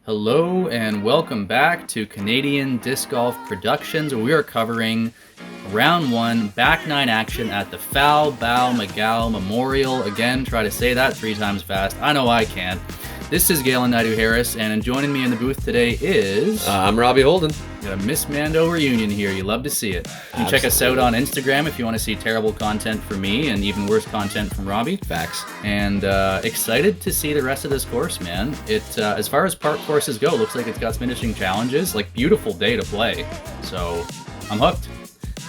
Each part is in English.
Hello and welcome back to Canadian Disc Golf Productions, where we are covering round one, back nine action at the Fow Bow McGow Memorial. Again, try to say that 3 times fast. I know I can't. This is Galen Naidoo Harris, and joining me in the booth today is... I'm Robbie Holden. Got a Miss Mando reunion here. You love to see it. You can check us out on Instagram if you want to see terrible content from me and even worse content from Robbie. Facts. And excited to see the rest of this course, man. It as far as park courses go, looks like it's got some interesting challenges. Like, beautiful day to play. So I'm hooked.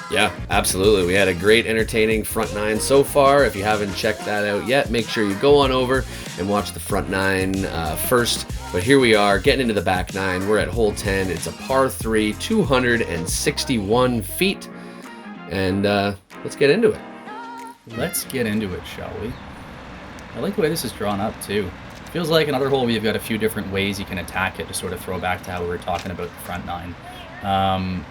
Yeah, absolutely. We had a great, entertaining front nine so far. If you haven't checked that out yet, make sure you go on over and watch the front nine first. But here we are, getting into the back nine. We're at hole 10. It's a par 3, 261 feet. And let's get into it. Let's get into it, shall we? I like the way this is drawn up, too. Feels like another hole where you've got a few different ways you can attack it to sort of throw back to how we were talking about the front nine.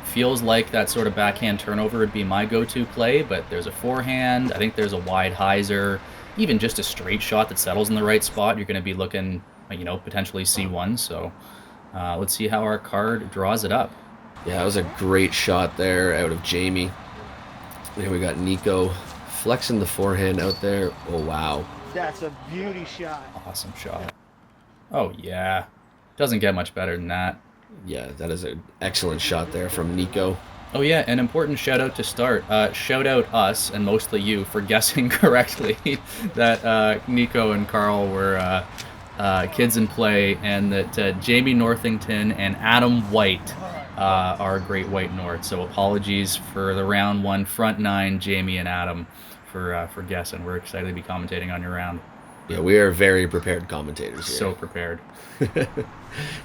Feels like that sort of backhand turnover would be my go-to play, but there's a forehand. I think there's a wide hyzer. Even just a straight shot that settles in the right spot, you're going to be looking, potentially C1. So let's see how our card draws it up. Yeah, that was a great shot there out of Jamie. Here we got Nikko flexing the forehand out there. Oh, wow. That's a beauty shot. Awesome shot. Oh, yeah. Doesn't get much better than that. Yeah, that is an excellent shot there from Nikko. Oh yeah, an important shout out to start. Shout out us, and mostly you, for guessing correctly that Nikko and Karl were kids in play, and that Jamie Northington and Adam White are Great White North. So apologies for the round one front nine, Jamie and Adam, for guessing. We're excited to be commentating on your round. Yeah, we are very prepared commentators here. So prepared.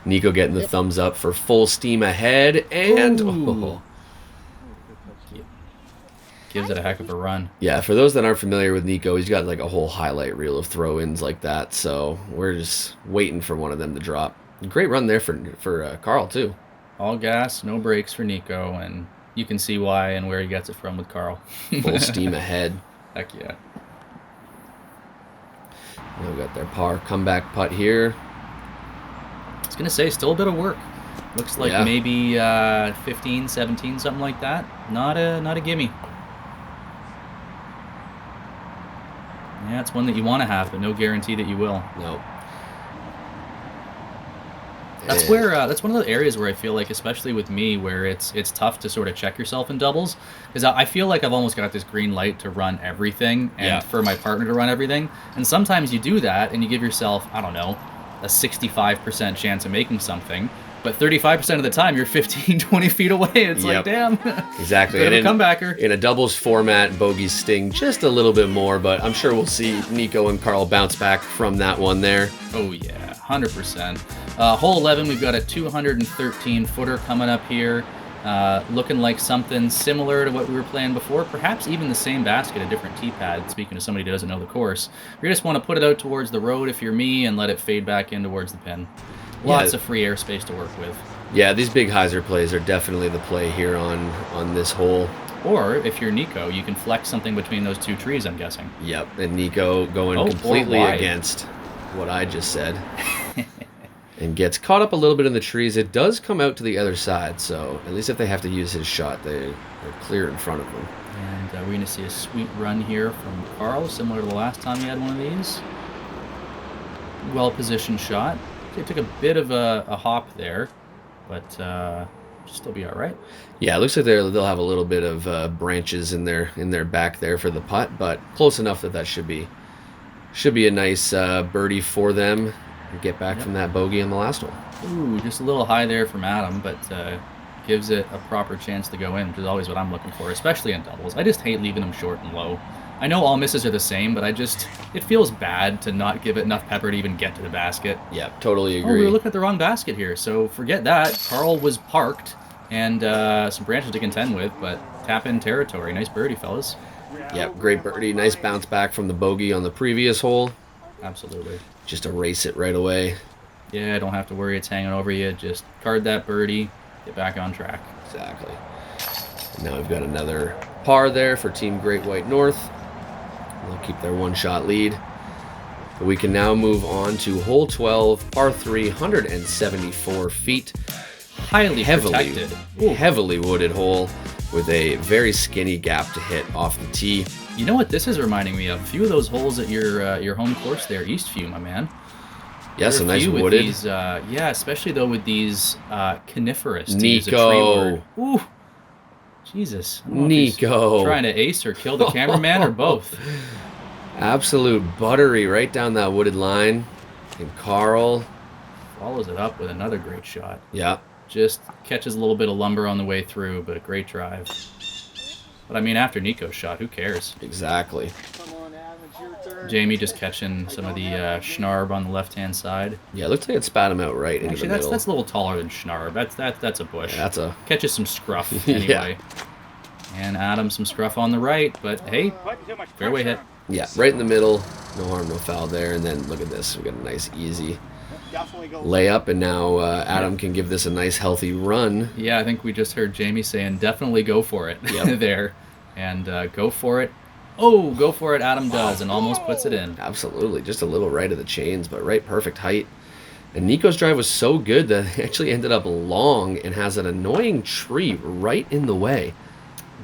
Nikko getting the thumbs up for full steam ahead, and gives it a heck of a run. Yeah, for those that aren't familiar with Nikko, he's got like a whole highlight reel of throw-ins like that, so we're just waiting for one of them to drop. Great run there for Karl too. All gas, no brakes for Nikko, and you can see why and where he gets it from with Karl. Full steam ahead. Heck yeah. Now we got their par comeback putt here. I was going to say, still a bit of work. Looks like maybe 15, 17, something like that. Not a gimme. Yeah, it's one that you want to have, but no guarantee that you will. No. That's where that's one of the areas where I feel like, especially with me, where it's tough to sort of check yourself in doubles, because I feel like I've almost got this green light to run everything and for my partner to run everything. And sometimes you do that and you give yourself, I don't know, a 65% chance of making something, but 35% of the time you're 15, 20 feet away. It's like, damn. Exactly. Bit of a comebacker. In a doubles format, bogeys sting just a little bit more, but I'm sure we'll see Nikko and Karl bounce back from that one there. Oh yeah, 100%. Hole 11, we've got a 213 footer coming up here. Looking like something similar to what we were playing before, perhaps even the same basket, a different tee pad, speaking to somebody who doesn't know the course. You just want to put it out towards the road if you're me and let it fade back in towards the pin. Lots of free airspace to work with. Yeah, these big hyzer plays are definitely the play here on this hole. Or if you're Nikko, you can flex something between those two trees, I'm guessing. Yep, and Nikko going completely against what I just said. And gets caught up a little bit in the trees. It does come out to the other side, so at least if they have to use his shot, they're clear in front of him. And we're going to see a sweet run here from Karl, similar to the last time he had one of these. Well-positioned shot. It took a bit of a hop there, but should still be all right. Yeah, it looks like they'll have a little bit of branches in their back there for the putt, but close enough that should be a nice birdie for them. Get back from that bogey on the last one. Ooh, just a little high there from Adam, but gives it a proper chance to go in, which is always what I'm looking for, especially in doubles. I just hate leaving them short and low. I know all misses are the same, but it feels bad to not give it enough pepper to even get to the basket. Yeah, totally agree. Oh, we were looking at the wrong basket here, so forget that. Karl was parked and some branches to contend with, but tap-in territory. Nice birdie, fellas. Yep, great birdie. Nice bounce back from the bogey on the previous hole. Absolutely. Just erase it right away. Yeah, don't have to worry it's hanging over you. Just card that birdie, get back on track. Exactly. And now we've got another par there for Team Great White North. They'll keep their one-shot lead. We can now move on to hole 12, par 3, 174 feet. Highly protected. Heavily wooded hole with a very skinny gap to hit off the tee. You know what this is reminding me of? A few of those holes at your home course there, Eastview, my man. Yes, a nice with wooded. These, yeah, especially though with these coniferous. To use a tree Nico. word. Ooh, Jesus. I don't know if he's Nico. trying to ace or kill the cameraman or both. Absolute buttery right down that wooded line. And Karl. Follows it up with another great shot. Yeah. Just catches a little bit of lumber on the way through, but a great drive. But I mean, after Nico's shot, who cares? Exactly. Come on, Adam, it's your turn. Jamie just catching some of the Schnarb on the left-hand side. Yeah, it looks like it spat him out right into Actually, the middle. that's a little taller than Schnarb. That's a bush. Yeah, that's a... Catches some scruff anyway. And Adam some scruff on the right, but hey, fairway hit. Yeah, right in the middle. No harm, no foul there. And then look at this. We got a nice, easy layup. And now Adam can give this a nice, healthy run. Yeah, I think we just heard Jamie saying definitely go for it there. And go for it. Oh, go for it, Adam does, and almost puts it in. Absolutely. Just a little right of the chains, but right perfect height. And Nico's drive was so good that it actually ended up long and has an annoying tree right in the way.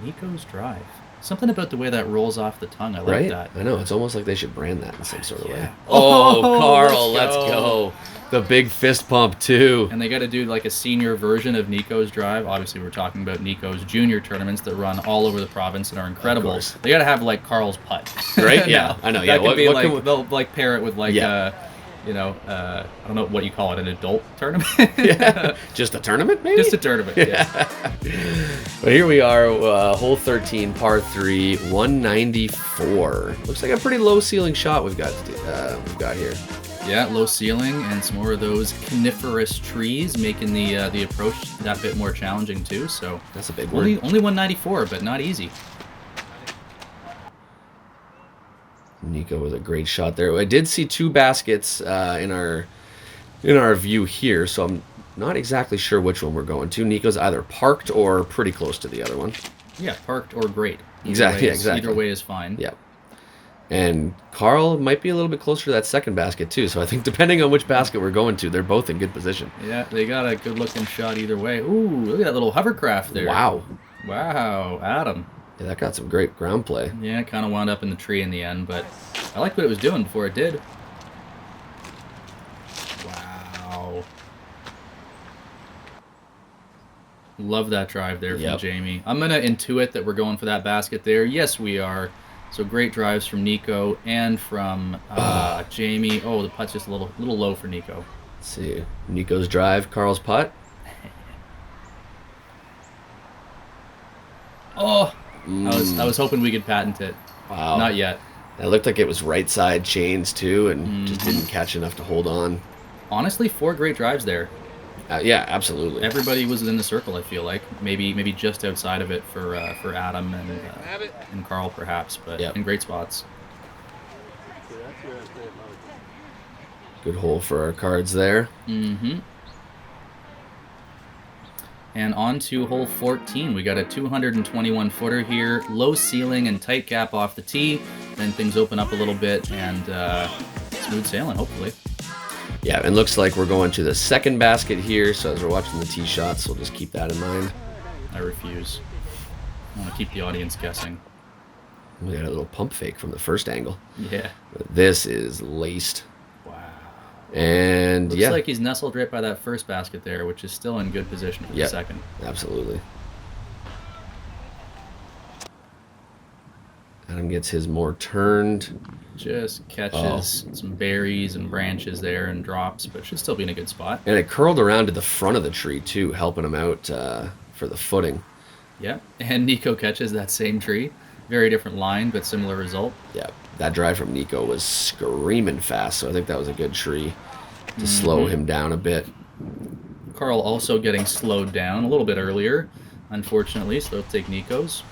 Nico's drive. Something about the way that rolls off the tongue. I like Right? that. I know. It's almost like they should brand that in some sort of way. Yeah. Oh, Oh, Karl, let's let's go. go. The big fist pump, too. And they got to do like a senior version of Nico's drive. Obviously, we're talking about Nico's junior tournaments that run all over the province and are incredible. course. They got to have like Karl's putt. Right? Yeah, I know. Yeah, That could be what like can we- they'll like pair it with like Yeah. I don't know what you call it, an adult tournament. Yeah. Just a tournament, maybe? Just a tournament. Yeah. But here we are, hole 13, par 3, 194. Looks like a pretty low ceiling shot we've got here. Yeah, low ceiling and some more of those coniferous trees, making the approach that bit more challenging too. So That's a big only one. 194, but not easy. Nico with a great shot there. I did see two baskets in our view here, so I'm not exactly sure which one we're going to. Nico's either parked or pretty close to the other one. Yeah, parked or great. Exactly. Either way is fine. Yeah. And Karl might be a little bit closer to that second basket too, so I think depending on which basket we're going to, they're both in good position. Yeah, they got a good-looking shot either way. Ooh, look at that little hovercraft there. Wow. Wow, Adam. Yeah, that got some great ground play. Yeah, it kind of wound up in the tree in the end, but I liked what it was doing before it did. Wow. Love that drive there from Jamie. I'm going to intuit that we're going for that basket there. Yes, we are. So great drives from Nico and from Jamie. Oh, the putt's just a little low for Nico. Let's see. Nico's drive, Karl's putt. Oh, I was hoping we could patent it. Wow. Not yet. It looked like it was right side chains too, and just didn't catch enough to hold on. Honestly, 4 great drives there. Yeah, absolutely. Everybody was in the circle, I feel like. Maybe just outside of it for Adam and Karl, perhaps, but in great spots. Good hole for our cards there. Mm-hmm. And on to hole 14. We got a 221-footer here. Low ceiling and tight gap off the tee. Then things open up a little bit and smooth sailing, hopefully. Yeah, and looks like we're going to the second basket here, so as we're watching the tee shots, we'll just keep that in mind. I refuse. I want to keep the audience guessing. We got a little pump fake from the first angle. Yeah. This is laced. Wow. And Looks like he's nestled right by that first basket there, which is still in good position for the second. Absolutely. Adam gets his more turned. Just catches some berries and branches there and drops, but should still be in a good spot. And it curled around to the front of the tree, too, helping him out for the footing. Yeah, and Nico catches that same tree. Very different line, but similar result. Yeah, that drive from Nico was screaming fast, so I think that was a good tree to slow him down a bit. Karl also getting slowed down a little bit earlier, unfortunately, so they'll take Nico's.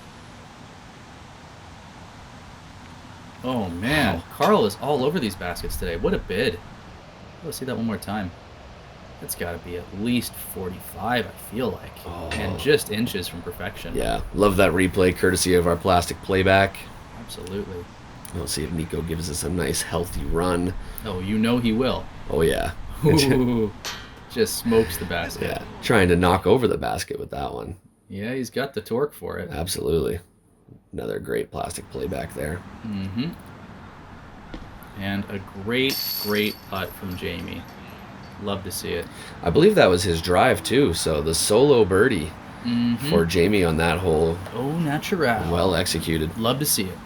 Oh, man. Wow. Karl is all over these baskets today. What a bid. Let's see that one more time. That's got to be at least 45, I feel like. Oh. And just inches from perfection. Yeah. Love that replay, courtesy of our plastic playback. Absolutely. We'll see if Nikko gives us a nice healthy run. Oh, you know he will. Oh yeah. Ooh, just smokes the basket. Yeah, trying to knock over the basket with that one. Yeah, he's got the torque for it. Absolutely. Another great plastic play back there. Mm-hmm. And a great, great putt from Jamie. Love to see it. I believe that was his drive too, so the solo birdie for Jamie on that hole. Oh, natural. Well executed. Love to see it.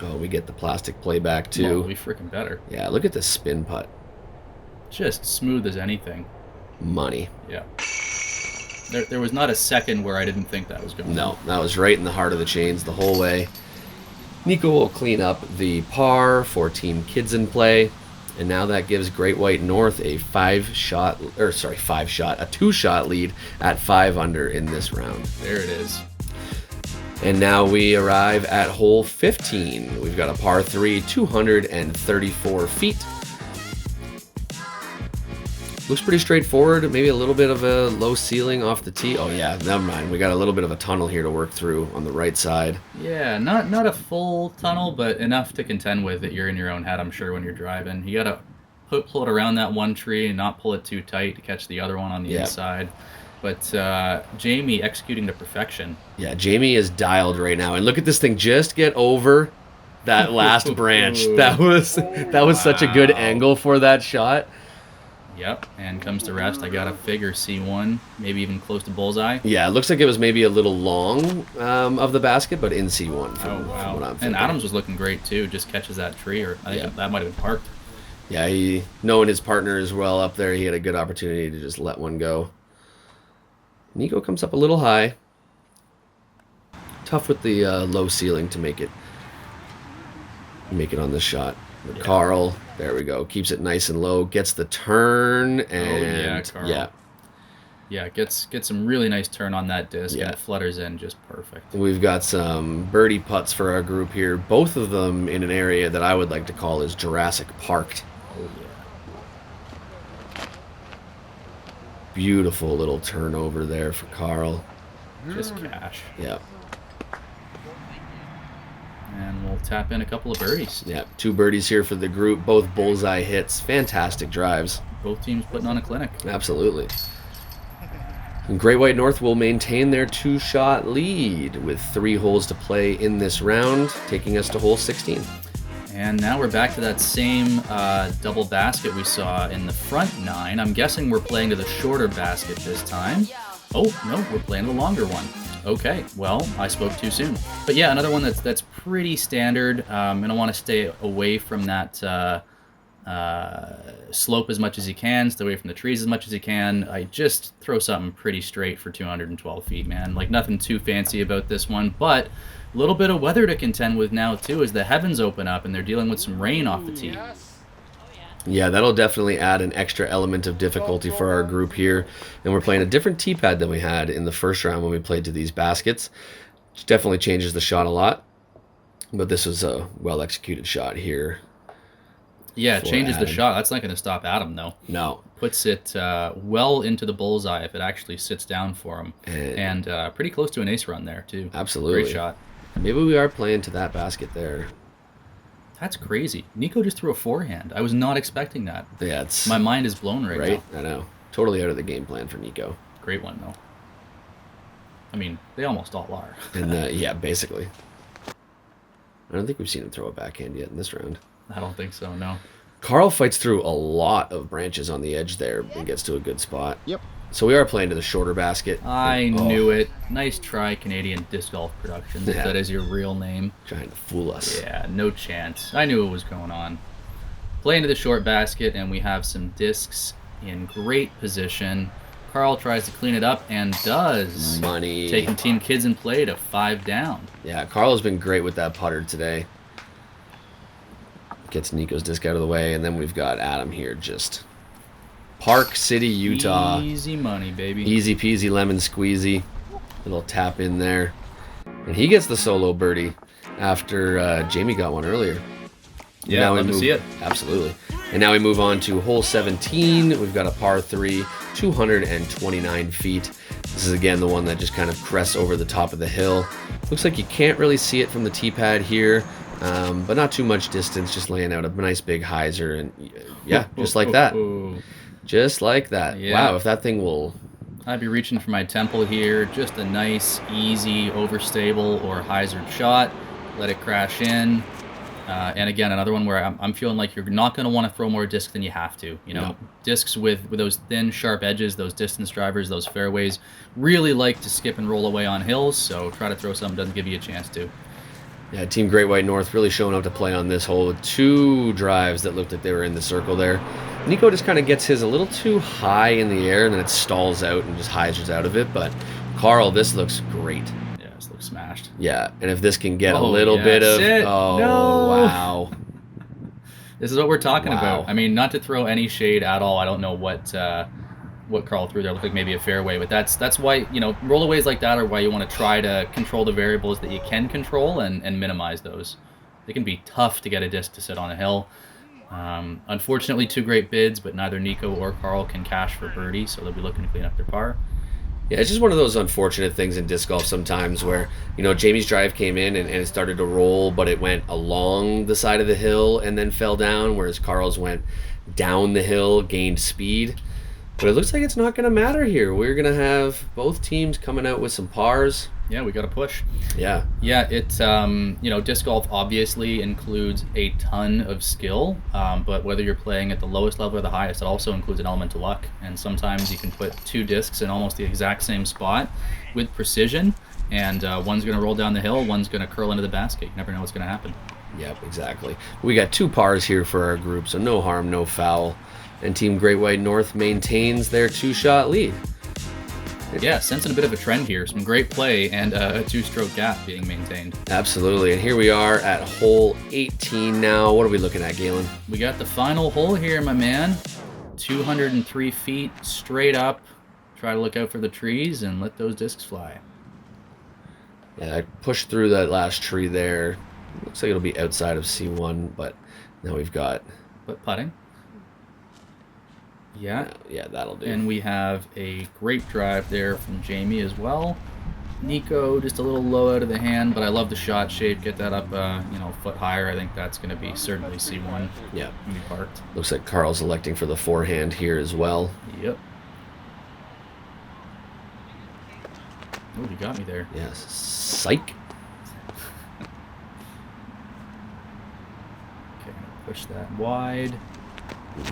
Oh, we get the plastic play back Well, too. we freaking better. Yeah, look at this spin putt. Just smooth as anything. Money. Yeah. There was not a second where I didn't think that was going. No, that was right in the heart of the chains the whole way. Nikko will clean up the par for Team Kids in Play, and now that gives Great White North a two-shot lead at 5 under in this round. There it is. And now we arrive at hole 15. We've got a par 3, 234 feet. Looks pretty straightforward. Maybe a little bit of a low ceiling off the tee. Oh yeah, never mind. We got a little bit of a tunnel here to work through on the right side. Yeah, not a full tunnel, but enough to contend with that you're in your own head, I'm sure, when you're driving. You gotta pull it around that one tree and not pull it too tight to catch the other one on the inside. But Jamie executing to perfection. Yeah, Jamie is dialed right now. And look at this thing just get over that last branch. That was such a good angle for that shot. Yep, and comes to rest. I got a figure C1, maybe even close to bullseye. Yeah, it looks like it was maybe a little long of the basket, but in C1 from what I'm thinking. And Adams was looking great too. Just catches that tree, or I think that might have been parked. Yeah, he, knowing his partner as well up there, he had a good opportunity to just let one go. Nikko comes up a little high. Tough with the low ceiling to make it on this shot. But Karl, there we go, keeps it nice and low, gets the turn, and Karl. Yeah, gets some really nice turn on that disc, and it flutters in just perfect. We've got some birdie putts for our group here, both of them in an area that I would like to call is Jurassic Parked. Oh yeah. Beautiful little turnover there for Karl. Just cash. Yeah. And we'll tap in a couple of birdies. Yeah, 2 birdies here for the group, both bullseye hits, fantastic drives. Both teams putting on a clinic. Absolutely. And Great White North will maintain their 2-shot lead with 3 holes to play in this round, taking us to hole 16. And now we're back to that same double basket we saw in the front 9. I'm guessing we're playing to the shorter basket this time. Oh, no, we're playing the longer one. Okay, well, I spoke too soon. But yeah, another one that's pretty standard. And I want to stay away from that slope as much as you can, stay away from the trees as much as you can. I just throw something pretty straight for 212 feet, man. Like, nothing too fancy about this one, but a little bit of weather to contend with now, too, as the heavens open up and they're dealing with some rain off the tee. Yeah, that'll definitely add an extra element of difficulty for our group here. And we're playing a different tee pad than we had in the first round when we played to these baskets, which definitely changes the shot a lot. But this was a well-executed shot here. Yeah, it changes the shot. That's not going to stop Adam, though. No. Puts it well into the bullseye if it actually sits down for him. And pretty close to an ace run there, too. Absolutely. Great shot. Maybe we are playing to that basket there. That's crazy. Nikko just threw a forehand. I was not expecting that. Yeah, it's... My mind is blown right now. I know. Totally out of the game plan for Nikko. Great one, though. I mean, they almost all are. And yeah, basically. I don't think we've seen him throw a backhand yet in this round. I don't think so, no. Karl fights through a lot of branches on the edge there and gets to a good spot. Yep. So we are playing to the shorter basket. I knew it. Nice try, Canadian Disc Golf Productions, if that is your real name. Trying to fool us. Yeah, no chance. I knew what was going on. Playing to the short basket, and we have some discs in great position. Karl tries to clean it up and does. Money. Taking Team Kids in Play to 5 down. Yeah, Karl has been great with that putter today. Gets Nikko's disc out of the way, and then we've got Adam here just... Park City, Utah. Easy money, baby. Easy peasy lemon squeezy. Little tap in there. And he gets the solo birdie after Jamie got one earlier. Yeah, love to see it. Absolutely. And now we move on to hole 17. We've got a par 3, 229 feet. This is again the one that just kind of crests over the top of the hill. Looks like you can't really see it from the tee pad here, but not too much distance, just laying out a nice big hyzer, and yeah, just like that. Just like that. Yeah. Wow, if that thing will... I'd be reaching for my temple here. Just a nice, easy, overstable or hyzered shot. Let it crash in. And again, another one where I'm feeling like you're not going to want to throw more disc than you have to. You know, No. Discs with those thin, sharp edges, those distance drivers, those fairways, really like to skip and roll away on hills. So try to throw something that doesn't give you a chance to. Yeah, Team Great White North really showing up to play on this hole with 2 drives that looked like they were in the circle there. Nikko just kind of gets his a little too high in the air, and then it stalls out and just hyzers out of it. But Karl, this looks great. Yeah, this looks smashed. Yeah, and if this can get a Oh, little yeah, bit of... sit. Oh, No. wow. This is what we're talking Wow. about. I mean, not to throw any shade at all. I don't know what Karl threw there. It looked like maybe a fairway, but that's why, you know, rollaways like that are why you want to try to control the variables that you can control and minimize those. They can be tough to get a disc to sit on a hill. Unfortunately, 2 great bids, but neither Nikko or Karl can cash for birdie, so they'll be looking to clean up their par. Yeah, it's just one of those unfortunate things in disc golf sometimes where, you know, Jamie's drive came in and it started to roll, but it went along the side of the hill and then fell down, whereas Karl's went down the hill, gained speed. But it looks like it's not going to matter here. We're going to have both teams coming out with some pars. Yeah, we got to push. Yeah. Yeah, it's, you know, disc golf obviously includes a ton of skill, but whether you're playing at the lowest level or the highest, it also includes an element of luck. And sometimes you can put 2 discs in almost the exact same spot with precision, and one's going to roll down the hill, one's going to curl into the basket. You never know what's going to happen. Yep, exactly. We got 2 pars here for our group, so no harm, no foul. And Team Great White North maintains their 2-shot lead. Yeah, sensing a bit of a trend here. Some great play and a 2-stroke gap being maintained. Absolutely. And here we are at hole 18 now. What are we looking at, Galen? We got the final hole here, my man. 203 feet straight up. Try to look out for the trees and let those discs fly. Yeah, I pushed through that last tree there. Looks like it'll be outside of C1, but now we've got... But putting. Yeah. Yeah, that'll do. And we have a great drive there from Jamie as well. Nikko just a little low out of the hand, but I love the shot shape. Get that up, you know, a foot higher. I think that's going to be certainly C1. Yeah. Be parked. Looks like Karl's electing for the forehand here as well. Yep. Oh, you got me there. Yes. Psych. Okay, push that wide.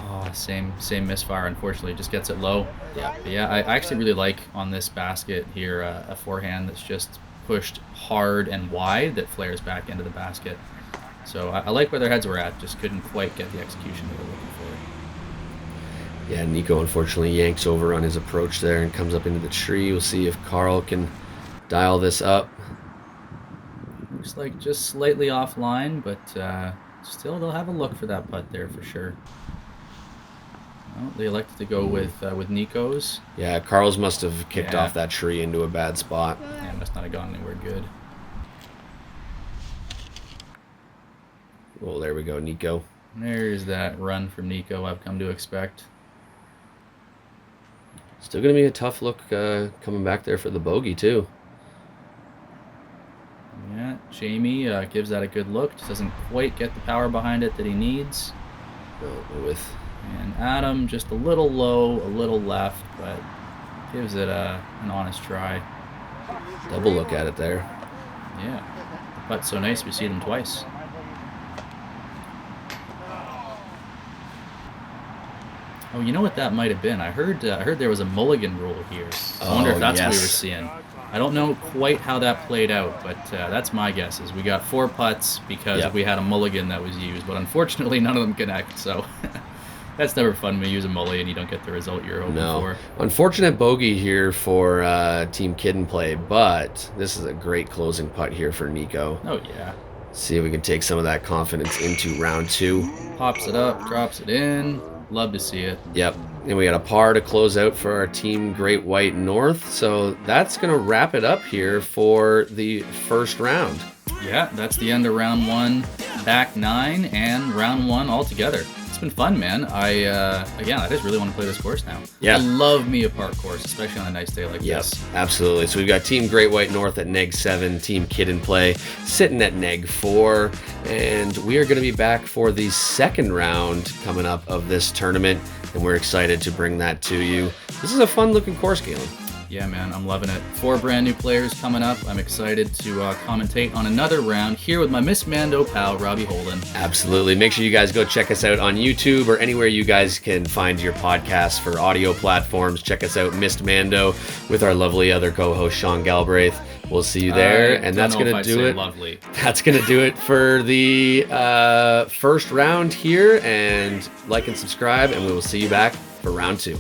Oh, same misfire. Unfortunately, just gets it low. Yeah. But yeah, I actually really like on this basket here a forehand that's just pushed hard and wide that flares back into the basket. So I like where their heads were at. Just couldn't quite get the execution they were looking for. Yeah, Nikko unfortunately yanks over on his approach there and comes up into the tree. We'll see if Karl can dial this up. Looks like just slightly offline, but still they'll have a look for that putt there for sure. Well, they elected to go with Nikko's. Yeah, Karl's must have kicked Yeah. off that tree into a bad spot. Yeah, must not have gone anywhere good. Oh, there we go, Nikko. There's that run from Nikko I've come to expect. Still going to be a tough look coming back there for the bogey, too. Yeah, Jamie gives that a good look. Just doesn't quite get the power behind it that he needs. With And Adam just a little low, a little left, but gives it an honest try. double look at it there. Yeah, the putt's so nice we see them twice. Oh, you know what that might have been? I heard there was a mulligan rule here. I wonder if that's what we were yes. seeing. I don't know quite how that played out, but that's my guess. Is we got 4 putts because Yep. we had a mulligan that was used, but unfortunately none of them connect. So that's never fun when you use a mulligan and you don't get the result you're hoping No. for. Unfortunate bogey here for Team Kid and Play, but this is a great closing putt here for Nikko. Oh yeah, See if we can take some of that confidence into round 2. pops it up, drops it in. Love to see it. Yep. And we got a par to close out for our Team Great White North. So that's going to wrap it up here for the first round. Yeah, that's the end of round 1, back 9, and round 1 altogether. It's been fun, man. I just really want to play this course now. Yeah. I love me a park course, especially on a nice day like Yes, this. absolutely. So we've got Team Great White North at neg 7, Team Kid and Play sitting at neg 4, and we are going to be back for the second round coming up of this tournament, and we're excited to bring that to you. This is a fun looking course, Galen. Yeah, man, I'm loving it. 4 brand new players coming up. I'm excited to commentate on another round here with my Miss Mando pal, Robbie Holden. Absolutely. Make sure you guys go check us out on YouTube or anywhere you guys can find your podcasts for audio platforms. Check us out, Missed Mando, with our lovely other co-host, Sean Galbraith. We'll see you there, and that's going to do it. Lovely. That's going to do it for the first round here, and like and subscribe, and we will see you back for round 2.